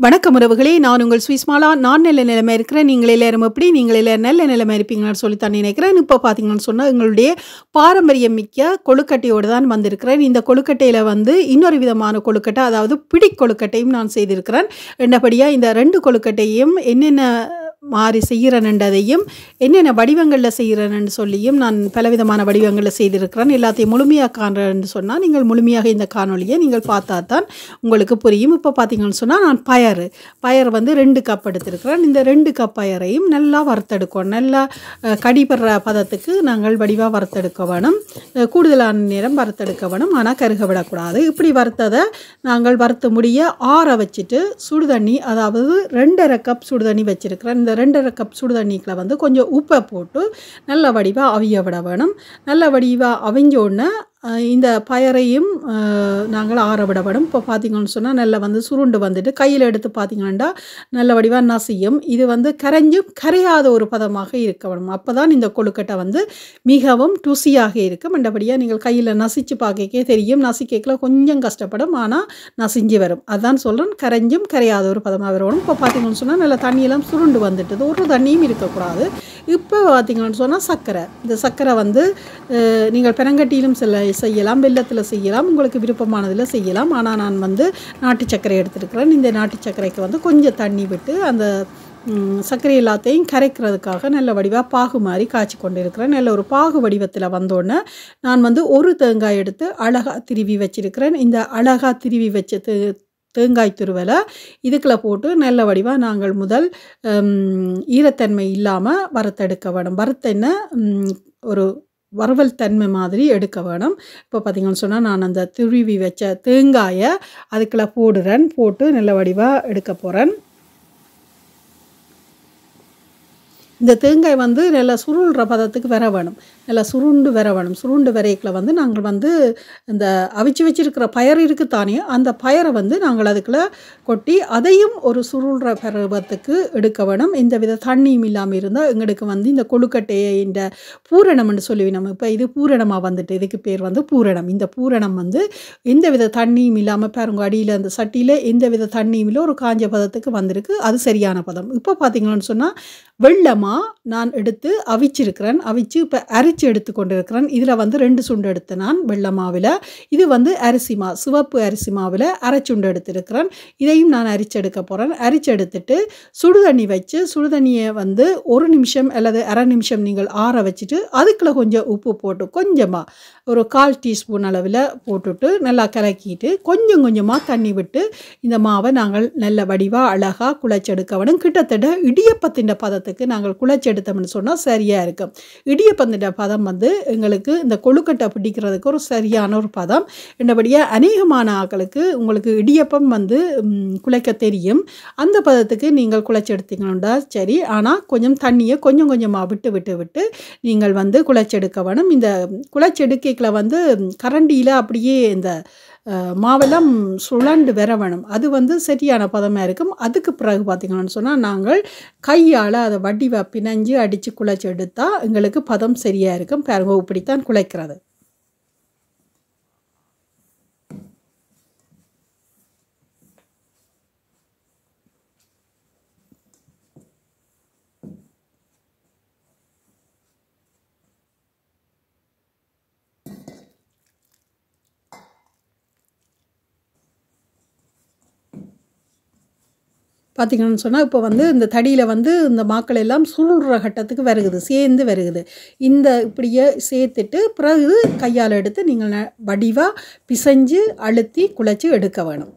வணக்கம் உறவுகளே, நான் உங்கள் ஸ்வீஸ்மாலா. நான் நல்ல நிலைமை இருக்கிறேன். நீங்கள் எல்லாரும் எப்படி? நீங்கள் எல்லாரும் நல்ல நிலைமை இருப்பீங்கன்னு சொல்லித்தான் நினைக்கிறேன். இப்போ பார்த்தீங்கன்னு சொன்னால் எங்களுடைய பாரம்பரியம் மிக்க கொழுக்கட்டையோடு தான் வந்திருக்கிறேன். இந்த கொழுக்கட்டையில் இன்னொரு விதமான கொழுக்கட்டை, அதாவது பிடி கொழுக்கட்டையும் நான் செய்திருக்கிறேன். என்னபடியாக இந்த 2 கொழுக்கட்டையும் என்னென்ன மாறி செய்கிறேன்ன்றதையும் என்னென்ன வடிவங்களில் செய்கிறேன்னு சொல்லியும் நான் பலவிதமான வடிவங்களில் செய்திருக்கிறேன். எல்லாத்தையும் முழுமையாக காண்றேன்னு சொன்னால் நீங்கள் முழுமையாக இந்த காணொலியை நீங்கள் பார்த்தா தான் உங்களுக்கு புரியும். இப்போ பார்த்தீங்கன்னு சொன்னால் நான் பயர் 2 கப் எடுத்திருக்கிறேன். இந்த 2 கப் பயரையும் நல்லா வறுத்தெடுக்கணும். நல்லா கடிபடுற பதத்துக்கு நாங்கள் வடிவாக வறுத்தெடுக்க வேணும். கூடுதலான நேரம் வறுத்தெடுக்க வேணும், ஆனால் கருக விடக்கூடாது. இப்படி வறுத்ததை நாங்கள் வறுத்து முடிய ஆற வச்சுட்டு சுடுதண்ணி, அதாவது 2.5 கப் சுடுதண்ணி வச்சுருக்கிறேன். இந்த 2.5 கப் சுடு தண்ணிக்குள்ள கொஞ்சம் உப்பை போட்டு நல்ல வடிவாக அவிய விட வேணும். நல்ல வடிவாக அவிஞ்ச உடனே இந்த பயரையும் நாங்கள் ஆற விட வேணும். இப்போ பார்த்தீங்கன்னு சொன்னால் நல்லா சுருண்டு வந்துட்டு கையில் எடுத்து பார்த்தீங்கன்னா நல்ல வடிவாக நசியும். இது கரைஞ்சும் கரையாத ஒரு பதமாக இருக்க வேணும். அப்போ தான் இந்த கொழுக்கட்டை மிகவும் ருசியாக இருக்கும். மற்றபடியாக நீங்கள் கையில் நசிச்சு பார்க்கே தெரியும். நசிக்கல கொஞ்சம் கஷ்டப்படும், ஆனால் நசிஞ்சு வரும். அதுதான் சொல்கிறேன், கரைஞ்சும் கரையாத ஒரு பதமாக வரணும். இப்போ பார்த்தீங்கன்னு சொன்னால் நல்லா தண்ணியெல்லாம் சுருண்டு வந்துட்டுது, ஒரு தண்ணியும் இருக்கக்கூடாது. இப்போ பார்த்தீங்கன்னு சொன்னால் சர்க்கரை, இந்த சர்க்கரை நீங்கள் பெரங்கட்டியிலும் செய்யலாம், வெல்லத்தில் செய்யலாம், உங்களுக்கு விருப்பமானதில் செய்யலாம். ஆனால் நான் நாட்டு சர்க்கரை எடுத்துருக்கிறேன். இந்த நாட்டு சர்க்கரைக்கு கொஞ்சம் தண்ணி விட்டு அந்த சர்க்கரை எல்லாத்தையும் கரைக்கிறதுக்காக நல்ல வடிவாக பாகு மாதிரி காய்ச்சி கொண்டு இருக்கிறேன். நல்ல ஒரு பாகு வடிவத்தில் வந்தோடனே நான் ஒரு தேங்காய் எடுத்து அழகாக திருவி வச்சிருக்கிறேன். இந்த அழகாக திருவி வச்ச தேங்காய் துருவலை இதுக்குள்ள போட்டு நல்ல வடிவாக நாங்கள் முதல் ஈரத்தன்மை இல்லாமல் வறுத்தெடுக்க வேணும். வறுத்தெண்ணை ஒரு வறுவல் தன்மை மாதிரி எடுக்க வேணும். இப்போ பார்த்தீங்கன்னு சொன்னால் நான் அந்த துருவி வச்ச தேங்காயை அதுக்குள்ள போட்டு நல்ல வடிவாக எடுக்க போகிறேன். இந்த தேங்காய் நல்லா சுருள்ற பதத்துக்கு வர வேணும், நல்லா சுருண்டு வர வேணும். சுருண்டு வரைக்கில் நாங்கள் இந்த அவிச்சு வச்சிருக்கிற பயர் இருக்குத்தானே, அந்த பயரை நாங்கள் அதுக்குள்ளே கொட்டி அதையும் ஒரு சுருள்ற பருவத்துக்கு எடுக்க வேணும். இந்த வித தண்ணியும் இல்லாமல் இருந்தால் எங்களுக்கு இந்த கொழுக்கட்டையை இந்த பூரணம்னு சொல்லுவோம். நம்ம இப்போ இது பூரணமாக இதுக்கு பேர் பூரணம். இந்த பூரணம் எந்த வித தண்ணியும் இல்லாமல் பாருங்க, அடியில் அந்த சட்டியில் எந்த வித தண்ணியும் இல்லை, ஒரு காஞ்ச பதத்துக்கு வந்திருக்கு. அது சரியான பதம். இப்போ பார்த்தீங்கன்னு சொன்னால் வெள்ளமாக நான் எடுத்து அவிச்சிருக்கிறேன். அவிச்சு இப்போ அரிச்சு எடுத்து கொண்டு இருக்கிறேன். இதில் 2 சுண்டு எடுத்து நான் வெள்ளை மாவில், இது அரிசி மா, சிவப்பு அரிசி மாவில் அரைச்சுண்டு எடுத்துருக்கிறேன். இதையும் நான் அரிச்சு எடுக்க போகிறேன். அரிச்சு எடுத்துட்டு சுடுதண்ணி வச்சு சுடுதண்ணியை 1 நிமிஷம் அல்லது அரை நிமிஷம் நீங்கள் ஆற வச்சுட்டு அதுக்குள்ளே கொஞ்சம் உப்பு போட்டு கொஞ்சமாக ஒரு 1/4 டீஸ்பூன் அளவில் போட்டுட்டு நல்லா கலக்கிட்டு கொஞ்சம் கொஞ்சமாக தண்ணி விட்டு இந்த மாவை நாங்கள் நல்ல வடிவாக அழகாக குழைச்செடுக்க வேணும். கிட்டத்தட்ட இடியப்பத்தின் பதத்துக்கு நாங்கள் குழைச்செடுத்தோம்னு சொன்னால் சரியாக இருக்கும். இடியப்பத்தின் பதம் எங்களுக்கு இந்த கொழுக்கட்டை பிடிக்கிறதுக்கு ஒரு சரியான ஒரு பதம். என்னபடியாக அநேகமான ஆக்களுக்கு உங்களுக்கு இடியப்பம் குழைக்க தெரியும். அந்த பதத்துக்கு நீங்கள் குழைச்செடுத்தீங்கன்னா சரி. ஆனால் கொஞ்சம் தண்ணியை கொஞ்சம் கொஞ்சமாக விட்டு நீங்கள் குழைச்செடுக்க வேணும். இந்த குழைச்செடுக்கையில் கரண்டியில் அப்படியே இந்த மாவெல்லாம் சுழண்டு வர வேணும். அது சரியான பதமாக இருக்கும். அதுக்கு பிறகு பார்த்திங்கன்னு சொன்னால் நாங்கள் கையால் அதை வடிவா பிணைஞ்சு அடித்து குழைச்சி எடுத்தால் எங்களுக்கு பதம் சரியாக இருக்கும். பாருங்க, இப்படித்தான் குழைக்கிறது. பார்த்திங்கன்னு சொன்னால் இப்போ இந்த தடியில் இந்த மாக்கள் எல்லாம் சுருள்ற கட்டத்துக்கு வருகுது, சேர்ந்து வருகுது. இந்த இப்படியே சேர்த்துட்டு பிறகு கையால் எடுத்து நீங்கள் வடிவாக பிசைஞ்சு அழுத்தி குழைச்சி எடுக்க வேணும்.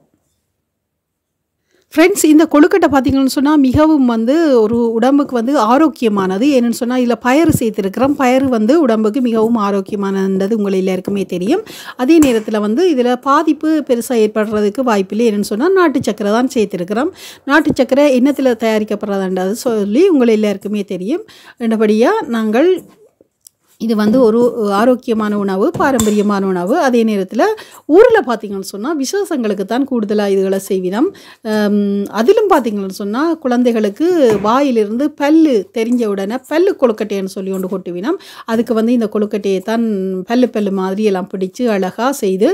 ஃப்ரெண்ட்ஸ், இந்த கொழுக்கட்டை பார்த்திங்கன்னு சொன்னால் மிகவும் ஒரு உடம்புக்கு ஆரோக்கியமானது. ஏன்னு சொன்னால் இதில் பயறு சேர்த்துருக்கிறோம். பயறு உடம்புக்கு மிகவும் ஆரோக்கியமானது உங்கள் எல்லாருக்குமே தெரியும். அதே நேரத்தில் இதில் பாதிப்பு பெருசாக ஏற்படுறதுக்கு வாய்ப்பில்லை. என்னென்னு சொன்னால் நாட்டு சக்கரை தான் சேர்த்துருக்கிறோம். நாட்டு சக்கரை எண்ணத்தில் தயாரிக்கப்படுறதுன்றது சொல்லி உங்கள் எல்லாருக்குமே தெரியும். என்னபடியாக நாங்கள் இது வந்து ஒரு ஆரோக்கியமான உணவு, பாரம்பரியமான உணவு. அதே நேரத்தில் ஊரில் பார்த்தீங்கன்னு சொன்னால் விசேஷங்களுக்கு தான் கூடுதலாக இதுகளை செய்வினம். அதிலும் பார்த்தீங்கன்னு சொன்னால் குழந்தைகளுக்கு வாயிலிருந்து பல்லு தெரிஞ்ச உடனே பல்லு கொழுக்கட்டைன்னு சொல்லி கொண்டு கொட்டுவினம். அதுக்கு வந்து இந்த கொழுக்கட்டையை தான் பல்லு மாதிரி எல்லாம் பிடிச்சு அழகாக செய்து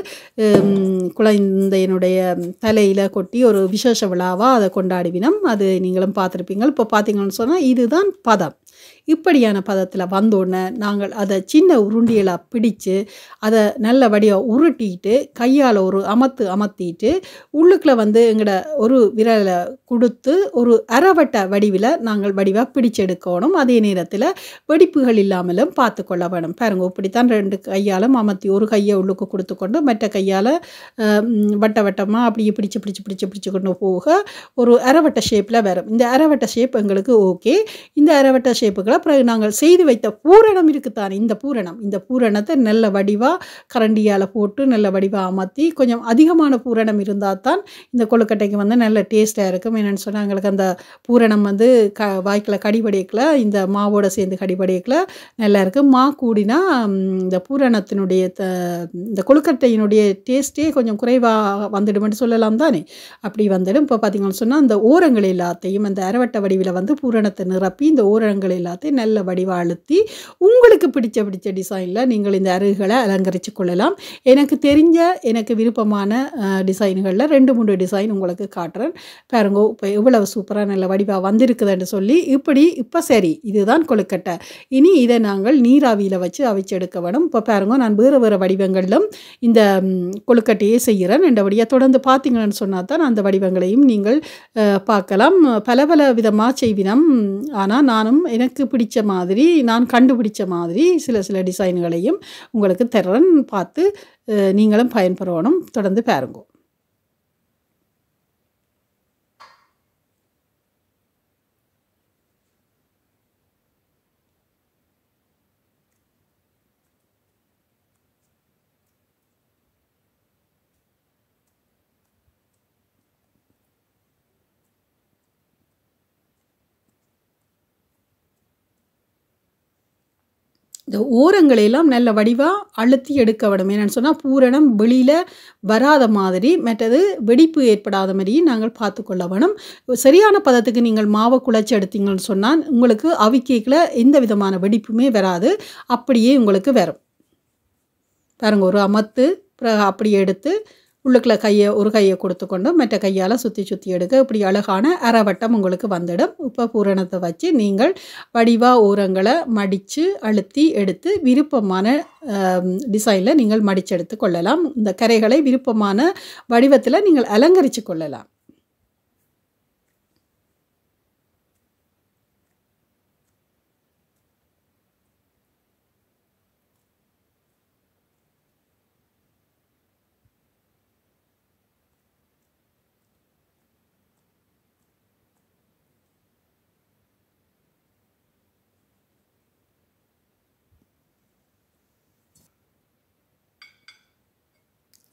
குழந்தையினுடைய தலையில் கொட்டி ஒரு விசேஷ விழாவாக அதை கொண்டாடுவினம். அது நீங்களும் பார்த்துருப்பீங்க. இப்போ பார்த்தீங்கன்னு சொன்னால் இதுதான் பதம். இப்படியான பதத்தில் வந்தோடனே நாங்கள் அதை சின்ன உருண்டியலாக பிடிச்சு அதை நல்ல வடிவாக உருட்டிட்டு கையால் ஒரு அமர்த்திட்டு உள்ளுக்குள்ளே வந்து எங்களோட ஒரு விரலை கொடுத்து ஒரு அரைவட்ட வடிவில் நாங்கள் வடிவாக பிடிச்செடுக்கணும். அதே நேரத்தில் வெடிப்புகள் இல்லாமலும் பார்த்து கொள்ள வேணும். பாருங்க, இப்படித்தான் 2 கையாலும் அமர்த்தி ஒரு கையை உள்ளுக்கு கொடுத்து கொண்டு மற்ற கையால் வட்டமாக அப்படியே பிடிச்சு கொண்டு போக ஒரு அரைவட்ட ஷேப்பில் வரும். இந்த அரைவட்ட ஷேப் எங்களுக்கு ஓகே. இந்த அரைவட்ட ஷேப்புகளை பிறகு நாங்கள் செய்து வைத்த பூரணம் இருக்குத்தானே, இந்த பூரணத்தை நல்ல வடிவாக கரண்டியால் போட்டு நல்ல வடிவாக அமர்த்தி கொஞ்சம் அதிகமான பூரணம் இருந்தால் தான் இந்த கொழுக்கட்டைக்கு வந்து நல்ல டேஸ்ட்டாக இருக்கும். என்னென்னு சொன்னால் எங்களுக்கு அந்த பூரணம் வந்து வாய்க்கில் கடிபடையக்கில் இந்த மாவோடு சேர்ந்து கடிபடையக்கில் நல்லா இருக்கும். மா கூடினா இந்த பூரணத்தினுடைய இந்த கொழுக்கட்டையினுடைய டேஸ்ட்டே கொஞ்சம் குறைவாக வந்துடுமென்று சொல்லலாம் தானே. அப்படி வந்துடும். இப்போ பார்த்தீங்கன்னு சொன்னால் அந்த ஓரங்கள் எல்லாத்தையும் அந்த அரைவட்ட வடிவில் வந்து பூரணத்தை நிரப்பி இந்த ஓரங்கள் எல்லாத்தையும் நல்ல வடிவாக அழுத்தி உங்களுக்கு பிடிச்ச டிசைனில் நீங்கள் இந்த அருகுகளை அலங்கரித்து கொள்ளலாம். எனக்கு விருப்பமான டிசைன்களில் 2-3 டிசைன் உங்களுக்கு காட்டுறேன். பாருங்க இப்போ எவ்வளவு சூப்பராக நல்ல வடிவாக வந்திருக்குதுன்னு சொல்லி இப்போ சரி, இதுதான் கொழுக்கட்டை. இனி இதை நாங்கள் நீராவியில் வச்சு அவிச்செடுக்க வேணும். இப்போ பாருங்க, நான் வேறு வடிவங்களிலும் இந்த கொழுக்கட்டையே செய்கிறேன். இந்த வழியாக தொடர்ந்து பார்த்தீங்கன்னு சொன்னால் தான் அந்த வடிவங்களையும் நீங்கள் பார்க்கலாம். பல விதமாக செய்வினம். ஆனால் நானும் எனக்கு பிடிச்ச மாதிரி நான் கண்டுபிடிச்ச மாதிரி சில டிசைன்களையும் உங்களுக்கு தர்றேன். பார்த்து நீங்களும் பயன்பெறணும். தொடர்ந்து பாருங்க. இந்த ஓரங்களெல்லாம் நல்ல வடிவாக அழுத்தி எடுக்க வேணும். என்னென்னு சொன்னால் பூரணம் வெளியில் வராத மாதிரி, மற்றது வெடிப்பு ஏற்படாத மாதிரி நாங்கள் பார்த்து கொள்ள வேணும். சரியான பதத்துக்கு நீங்கள் மாவை குழைச்சி எடுத்தீங்கன்னு சொன்னால் உங்களுக்கு அவிக்கையில் எந்த விதமான வெடிப்புமே வராது. அப்படியே உங்களுக்கு வரும். பாருங்க, ஒரு அமர்த்து அப்படியே எடுத்து உள்ளுக்குள்ள ஒரு கையை கொடுத்து கொண்டு மற்ற கையால் சுற்றி எடுக்க இப்படி அழகான அரைவட்டம் உங்களுக்கு வந்துடும். இப்போ பூரணத்தை வச்சு நீங்கள் வடிவாக ஓரங்களை மடித்து அழுத்தி எடுத்து விருப்பமான டிசைனில் நீங்கள் மடிச்செடுத்து கொள்ளலாம். இந்த கரைகளை விருப்பமான வடிவத்தில் நீங்கள் அலங்கரித்து கொள்ளலாம்.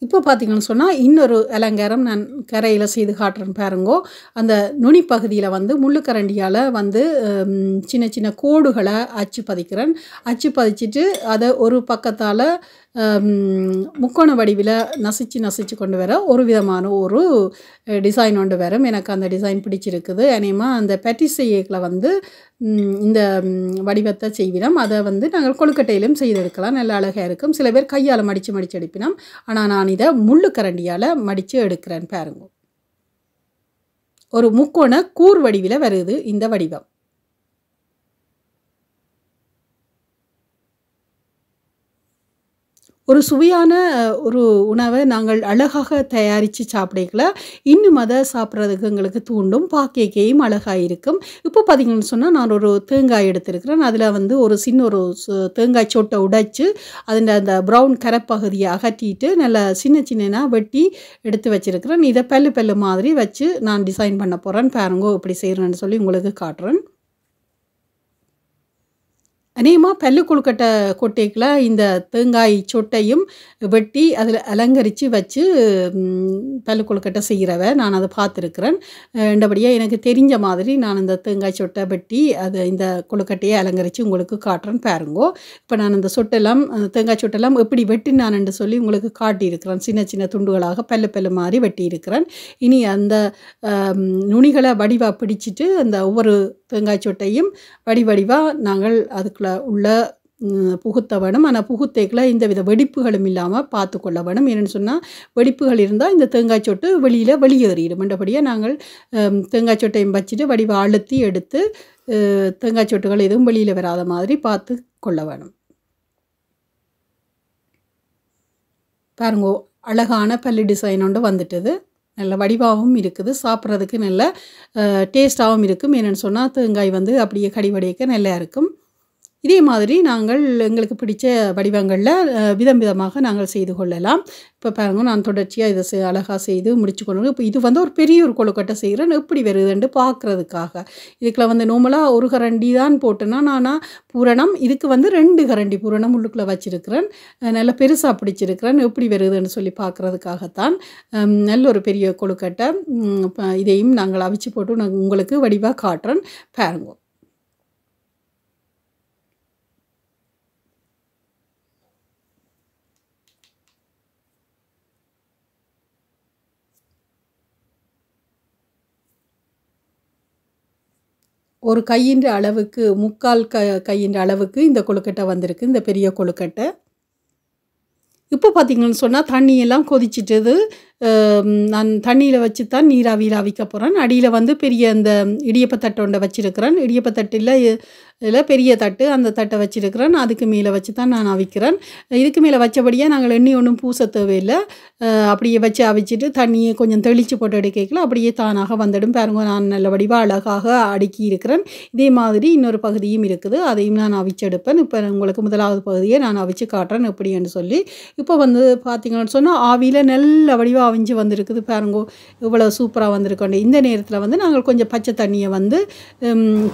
இப்போ பார்த்தீங்கன்னு சொன்னால் இன்னொரு அலங்காரம் நான் கரையில் செய்து காட்டுறேன். பாருங்கோ, அந்த நுனி பகுதியில் வந்து முள்ளுக்கரண்டியால் வந்து சின்ன கோடுகளை அச்சு பதிச்சிட்டு அதை ஒரு பக்கத்தால் முக்கோண வடிவில் நசிச்சு கொண்டு வர ஒரு விதமான ஒரு டிசைன் கொண்டு வரும். எனக்கு அந்த டிசைன் பிடிச்சிருக்குது. அநேகமாக அந்த பேட்டிசையேக்கில் வந்து இந்த வடிவத்தை செய்வினோம். அதை வந்து நாங்கள் கொழுக்கட்டையிலும் செய்தெடுக்கலாம். நல்ல அழகாக இருக்கும். சில பேர் கையால் மடித்து எடுப்பினோம். ஆனால் நான் இதை முள்ளுக்கரண்டியால் மடித்து எடுக்கிறேன். பாருங்க, ஒரு முக்கோண கூர் வடிவில் வருது இந்த வடிவம். ஒரு சுவையான ஒரு உணவை நாங்கள் அழகாக தயாரித்து சாப்பிடல, இன்னும் அதை சாப்பிட்றதுக்கு எங்களுக்கு தூண்டும். பாக்கேக்கையும் அழகாக இருக்கும். இப்போ பார்த்தீங்கன்னு சொன்னால் நான் ஒரு தேங்காய் எடுத்துருக்கிறேன். அதில் வந்து ஒரு தேங்காய் சொட்டை உடைச்சி அதில் அந்த ப்ரௌன் கரைப்பகுதியை அகற்றிட்டு நல்லா சின்ன வெட்டி எடுத்து வச்சுருக்கிறேன். இதை பல்லு மாதிரி வச்சு நான் டிசைன் பண்ண போகிறேன். பாருங்கோ எப்படி செய்கிறேன்னு சொல்லி உங்களுக்கு காட்டுறேன். அநேகமாக பல்லு கொழுக்கட்டை கொட்டைக்குள்ள இந்த தேங்காய் சொட்டையும் வெட்டி அதில் அலங்கரித்து வச்சு பல்லு கொழுக்கட்டை செய்கிறவ நான் அதை பார்த்துருக்குறேன். ரெண்டபடியாக எனக்கு தெரிஞ்ச மாதிரி நான் இந்த தேங்காய் சொட்டை வெட்டி அதை இந்த கொழுக்கட்டையை அலங்கரித்து உங்களுக்கு காட்டுறேன் பாருங்கோ. இப்போ நான் இந்த சொட்டெல்லாம் தேங்காய் சொட்டெல்லாம் எப்படி வெட்டினான்னு சொல்லி உங்களுக்கு காட்டியிருக்கிறேன். சின்ன சின்ன துண்டுகளாக பல்லு மாதிரி வெட்டியிருக்கிறேன். இனி அந்த நுனிகளை வடிவாக பிடிச்சிட்டு அந்த ஒவ்வொரு தேங்காய் சொட்டையும் வடிவாக நாங்கள் அதுக்குள்ளே உள்ள புகுத்த வேணும். ஆனால் புகுத்தைக்குள்ள இந்த வித வெடிப்புகளும் இல்லாமல் பார்த்து கொள்ள வேணும். என்னென்னு சொன்னால் வெடிப்புகள் இருந்தால் இந்த தேங்காய் சொட்டு வெளியேறிடும். மற்றபடியாக நாங்கள் தேங்காய் சொட்டையும் வச்சுட்டு வடிவாக அழுத்தி எடுத்து தேங்காய் சொட்டுகள் எதுவும் வெளியில் வராத மாதிரி பார்த்து கொள்ள வேணும். பாருங்கோ, அழகான பல்லு டிசைன் ஒன்று வந்துட்டுது. நல்ல வடிவாகவும் இருக்குது, சாப்பிட்றதுக்கு நல்ல டேஸ்ட்டாகவும் இருக்கும். என்னென்னு சொன்னால் தேங்காய் வந்து அப்படியே கடிவடைக்க நல்லா இருக்கும். இதே மாதிரி நாங்கள் எங்களுக்கு பிடிச்ச வடிவங்களில் விதமாக நாங்கள் செய்து கொள்ளலாம். இப்போ பாருங்கள், நான் தொடர்ச்சியாக இதை அழகாக செய்து முடிச்சு கொண்டு இப்போ இது வந்து ஒரு பெரிய ஒரு கொழுக்கட்டை செய்கிறேன். எப்படி வருதுன்னு பார்க்குறதுக்காக இதுக்குள்ள வந்து நார்மலாக ஒரு கரண்டி தான் போட்டேன்னா நான் பூரணம் இதுக்கு வந்து 2 கரண்டி பூரணம் உள்ளுக்குள்ளே வச்சுருக்கிறேன். நல்லா பெருசாக பிடிச்சிருக்கிறேன். எப்படி வருதுன்னு சொல்லி பார்க்குறதுக்காகத்தான். நல்ல ஒரு பெரிய கொழுக்கட்டை. இதையும் நாங்கள் அவிச்சு போட்டு நான் உங்களுக்கு வடிவாக காட்டுறேன் பாருங்க. ஒரு கையின் அளவுக்கு 3/4 கையின் அளவுக்கு இந்த கொழுக்கட்டை வந்திருக்கு, இந்த பெரிய கொழுக்கட்டை. இப்போ பார்த்திங்கன்னு சொன்னால் தண்ணியெல்லாம் கொதிச்சிட்டது. நான் தண்ணியில் வச்சு தான் நீராவியில் அவிக்க போகிறேன். அடியில் வந்து பெரிய அந்த இடியப்பத்தட்டை ஒன்றை வச்சுருக்கிறேன். இடியப்பத்தட்டில் இதில் பெரிய தட்டு, அந்த தட்டை வச்சுருக்கிறேன். அதுக்கு மேலே வச்சு தான் நான் அவிக்கிறேன். இதுக்கு மேலே வச்சபடியாக நாங்கள் எண்ணெய் ஒன்றும் பூச தேவையில்லை. அப்படியே வச்சு அவிச்சிட்டு தண்ணியை கொஞ்சம் தெளித்து போட்டு எடுக்கல அப்படியே தானாக வந்துடும். பாருங்க, நான் நல்ல வடிவாக அழகாக அடுக்கி இருக்கிறேன். இதே மாதிரி இன்னொரு பகுதியும் இருக்குது, அதையும் நான் அவிச்சு எடுப்பேன். இப்போ உங்களுக்கு முதலாவது பகுதியை நான் அவிச்சு காட்டுறேன் எப்படின்னு சொல்லி. இப்போ வந்து பார்த்திங்கன்னு சொன்னால் ஆவியில் நல்ல வடிவாக அவிஞ்சு வந்திருக்குது. பாருங்கோ, இவ்வளோ சூப்பராக வந்திருக்கோண்டு. இந்த நேரத்தில் வந்து நாங்கள் கொஞ்சம் பச்சை தண்ணியை வந்து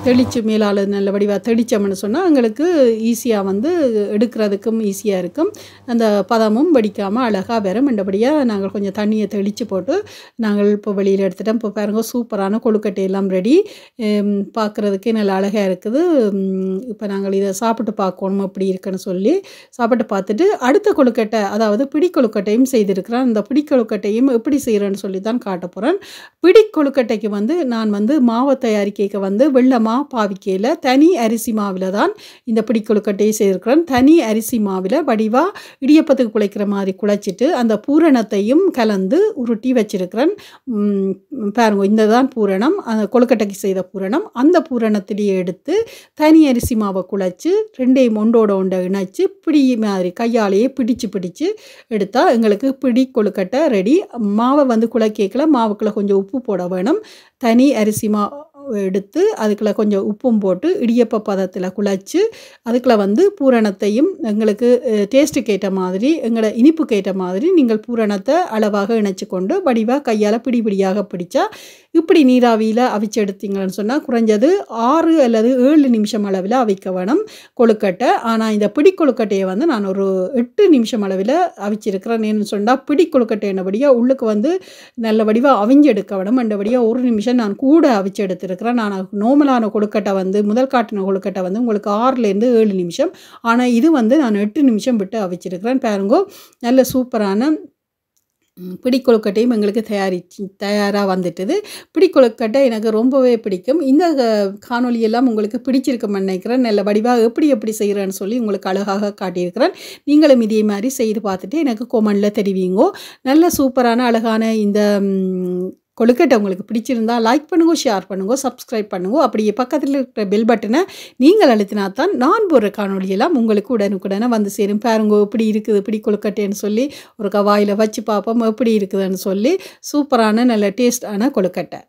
தெளித்து மேலால் நல்ல வடிவாக தெளித்தோம்னு சொன்னால் எங்களுக்கு ஈஸியாக வந்து எடுக்கிறதுக்கும் ஈஸியாக இருக்கும். அந்த பதமும் வடிக்காமல் அழகாக வரும். மண்டபடியாக நாங்கள் கொஞ்சம் தண்ணியை தெளித்து போட்டு நாங்கள் இப்போ வெளியில் எடுத்துட்டோம். இப்போ பாருங்க, சூப்பரான கொழுக்கட்டையெல்லாம் ரெடி. பார்க்குறதுக்கே நல்ல அழகாக இருக்குது. இப்போ நாங்கள் இதை சாப்பிட்டு பார்க்கணும் எப்படி இருக்குன்னு சொல்லி சாப்பிட்டு பார்த்துட்டு அடுத்த கொழுக்கட்டை, அதாவது பிடி கொழுக்கட்டையும் செய்திருக்கிறேன். அந்த பிடி கொழுக்கட்டையும் எப்படி செய்கிறேன்னு சொல்லி தான் காட்ட போகிறேன். பிடி கொழுக்கட்டைக்கு வந்து நான் வந்து மாவை தயாரிக்க வந்து வெள்ளமா பாவிக்கையில் தனி அரிசி மாவில் தான் இந்த பிடி கொழுக்கட்டையை செய்திருக்கிறேன். தனி அரிசி மாவில் வடிவாக இடியப்பத்துக்கு குழைக்கிற மாதிரி குழைச்சிட்டு அந்த பூரணத்தையும் கலந்து உருட்டி வச்சிருக்கிறேன். பாருங்க, இந்த தான் பூரணம், அந்த கொழுக்கட்டைக்கு செய்த பூரணம். அந்த பூரணத்திலேயே எடுத்து தனி அரிசி மாவை குழைச்சி ரெண்டையும் ஒண்டை இணைச்சி பிடி மாதிரி கையாலேயே பிடிச்சு எடுத்தால் எங்களுக்கு பிடி கொழுக்கட்டை ரெடி. மாவை வந்து குழைக்கல மாவுக்குள்ளே கொஞ்சம் உப்பு போட வேணும். தனி அரிசி எடுத்து அதுக்குள்ளே கொஞ்சம் உப்பும் போட்டு இடியப்ப பதத்தில் குழைச்சி அதுக்குள்ளே வந்து பூரணத்தையும் எங்களுக்கு டேஸ்ட்டுக்கு ஏற்ற மாதிரி எங்களோட இனிப்புக்கு ஏற்ற மாதிரி நீங்கள் பூரணத்தை அளவாக இணைச்சி கொண்டு வடிவாக கையால் பிடியாக பிடிச்சா இப்படி நீராவியில் அவிச்சு எடுத்தீங்கன்னு சொன்னால் குறைஞ்சது 6 அல்லது 7 நிமிஷம் அளவில் அவிக்க வேணும் கொழுக்கட்டை. ஆனால் இந்த பிடி கொழுக்கட்டையை வந்து நான் ஒரு 8 நிமிஷம் அளவில் அவிச்சிருக்கிறேன். ஏன்னு சொன்னால் பிடி கொழுக்கட்டை என்னபடியாக உள்ளுக்கு வந்து நல்ல வடிவாக அவிஞ்சு எடுக்க வேணும். அந்தபடியாக 1 நிமிஷம் நான் கூட அவிச்சு எடுத்துருக்கிறேன். நான் நார்மலான கொழுக்கட்டை வந்து முதல் காட்டின கொழுக்கட்டை வந்து உங்களுக்கு 6லேருந்து 7 நிமிஷம். ஆனால் இது வந்து நான் 8 நிமிஷம் விட்டு அவிச்சிருக்கிறேன். பாருங்கோ, நல்ல சூப்பரான பிடி கொழுக்கட்டையும் எங்களுக்கு தயாராக வந்துட்டுது. பிடி கொழுக்கட்டை எனக்கு ரொம்பவே பிடிக்கும். இந்த காணொலியெல்லாம் உங்களுக்கு பிடிச்சிருக்குன்னு நினைக்கிறேன். நல்ல வடிவாக எப்படி செய்கிறேன்னு சொல்லி உங்களுக்கு அழகாக காட்டியிருக்கிறேன். நீங்களும் இதே மாதிரி செய்து பார்த்துட்டு எனக்கு கொமெண்டில் தெரிவிங்கோ. நல்ல சூப்பரான அழகான இந்த கொழுக்கட்டை உங்களுக்கு பிடிச்சிருந்தா லைக் பண்ணுங்க, ஷேர் பண்ணுங்க, சப்ஸ்கிரைப் பண்ணுங்க. அப்படியே பக்கத்தில் இருக்கிற பெல் பட்டனை நீங்கள் அழுத்தினா தான் நான் போடுற காணொலியெல்லாம் உங்களுக்கு உடனுக்குடனே வந்து சேரும். பாருங்க எப்படி இருக்குது பிடி கொழுக்கட்டைன்னு சொல்லி ஒரு வாயில் வச்சு பார்ப்போம் எப்படி இருக்குதுன்னு சொல்லி. சூப்பரான நல்ல டேஸ்டான கொழுக்கட்டை.